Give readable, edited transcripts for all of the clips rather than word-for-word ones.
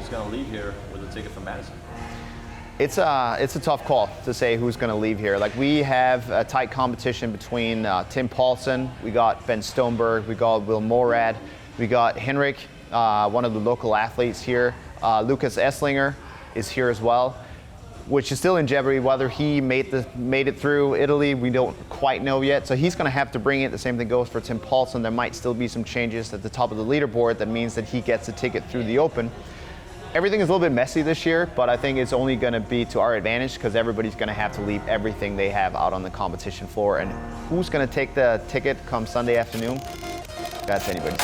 who's going to leave here with a ticket from Madison? It's a tough call to say who's going to leave here. Like, we have a tight competition between Tim Paulson, we got Ben Stoneberg, we got Will Morad, we got Henrik, one of the local athletes here. Lucas Esslinger is here as well, which is still in jeopardy. Whether he made it through Italy, we don't quite know yet. So he's going to have to bring it. The same thing goes for Tim Paulson. There might still be some changes at the top of the leaderboard. That means that he gets a ticket through the Open. Everything is a little bit messy this year, but I think it's only going to be to our advantage because everybody's going to have to leave everything they have out on the competition floor. And who's going to take the ticket come Sunday afternoon? That's anybody's.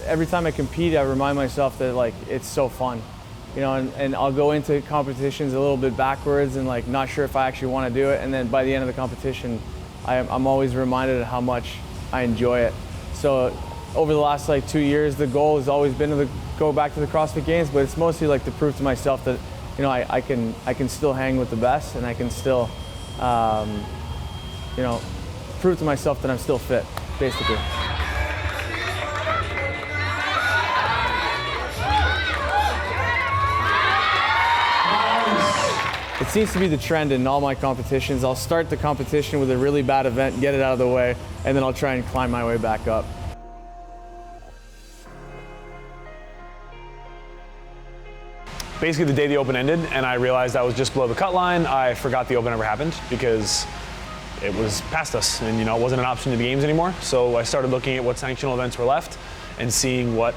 Every time I compete, I remind myself that like it's so fun, you know, and I'll go into competitions a little bit backwards and like not sure if I actually want to do it, and then by the end of the competition, I'm always reminded of how much I enjoy it. So over the last like 2 years, the goal has always been to go back to the CrossFit Games, but it's mostly like to prove to myself that, you know, I can still hang with the best, and I can still, you know, prove to myself that I'm still fit, basically. It seems to be the trend in all my competitions. I'll start the competition with a really bad event, get it out of the way, and then I'll try and climb my way back up. Basically, the day the Open ended and I realized I was just below the cut line, I forgot the Open ever happened because it was past us and, you know, it wasn't an option to the games anymore. So I started looking at what sanctional events were left and seeing what,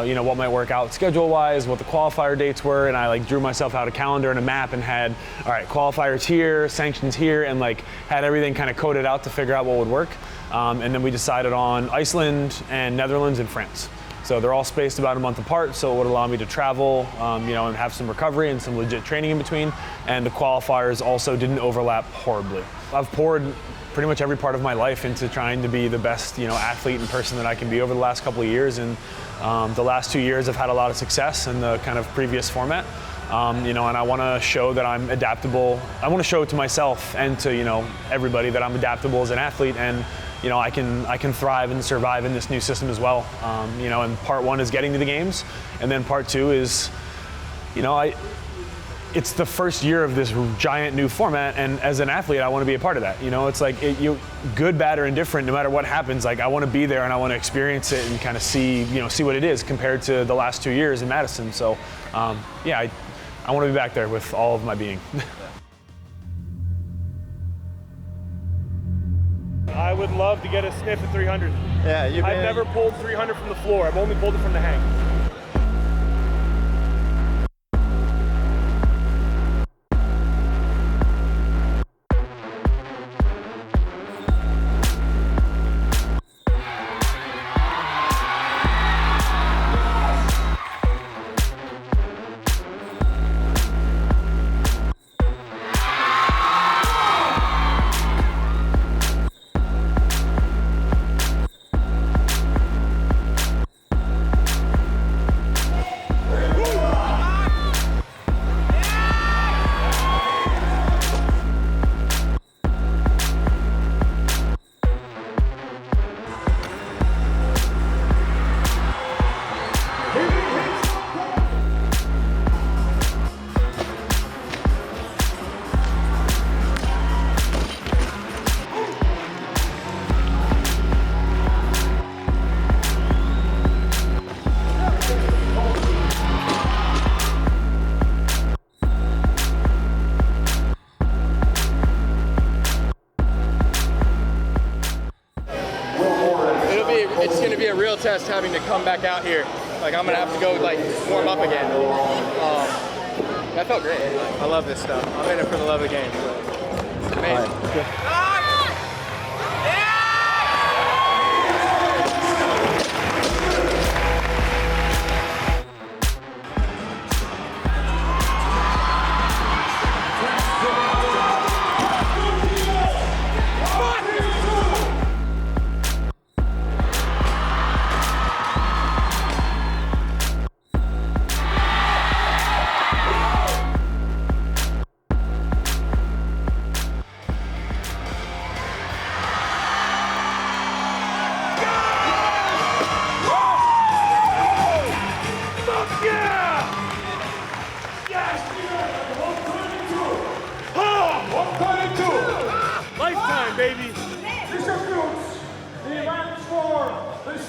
you know, what might work out schedule-wise, what the qualifier dates were, and I like drew myself out a calendar and a map and had, all right, qualifiers here, sanctions here, and like had everything kind of coded out to figure out what would work. And then we decided on Iceland and Netherlands and France. So they're all spaced about a month apart, so it would allow me to travel, you know, and have some recovery and some legit training in between. And the qualifiers also didn't overlap horribly. I've poured pretty much every part of my life into trying to be the best, you know, athlete and person that I can be over the last couple of years. And the last 2 years I've had a lot of success in the kind of previous format. You know, and I want to show that I'm adaptable. I want to show to myself and to, you know, everybody that I'm adaptable as an athlete, and you know, I can thrive and survive in this new system as well. You know, and part one is getting to the games, and then part two is, you know, it's the first year of this giant new format, and as an athlete, I want to be a part of that. You know, it's like you good, bad, or indifferent, no matter what happens. Like I want to be there and I want to experience it and kind of see, you know, see what it is compared to the last 2 years in Madison. So, yeah, I want to be back there with all of my being. I would love to get a sniff at 300. Yeah, I've never pulled 300 from the floor. I've only pulled it from the hang. It's going to be a real test having to come back out here. Like I'm going to have to go like warm up again. That felt great. I love this stuff. I'm in it for the love of the game. So it's amazing.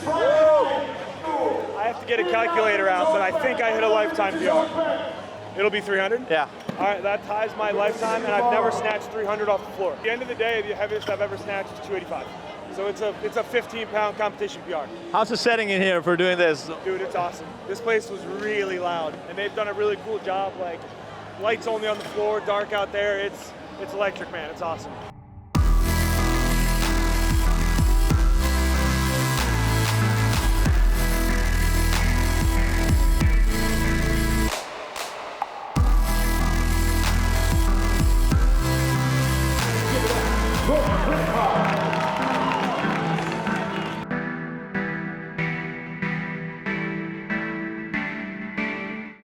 I have to get a calculator out, but I think I hit a lifetime PR. It'll be 300? Yeah. All right, that ties my lifetime, and I've never snatched 300 off the floor. At the end of the day, the heaviest I've ever snatched is 285. So it's a 15-pound competition PR. How's the setting in here for doing this? Dude, it's awesome. This place was really loud, and they've done a really cool job. Like, lights only on the floor, dark out there. It's electric, man. It's awesome.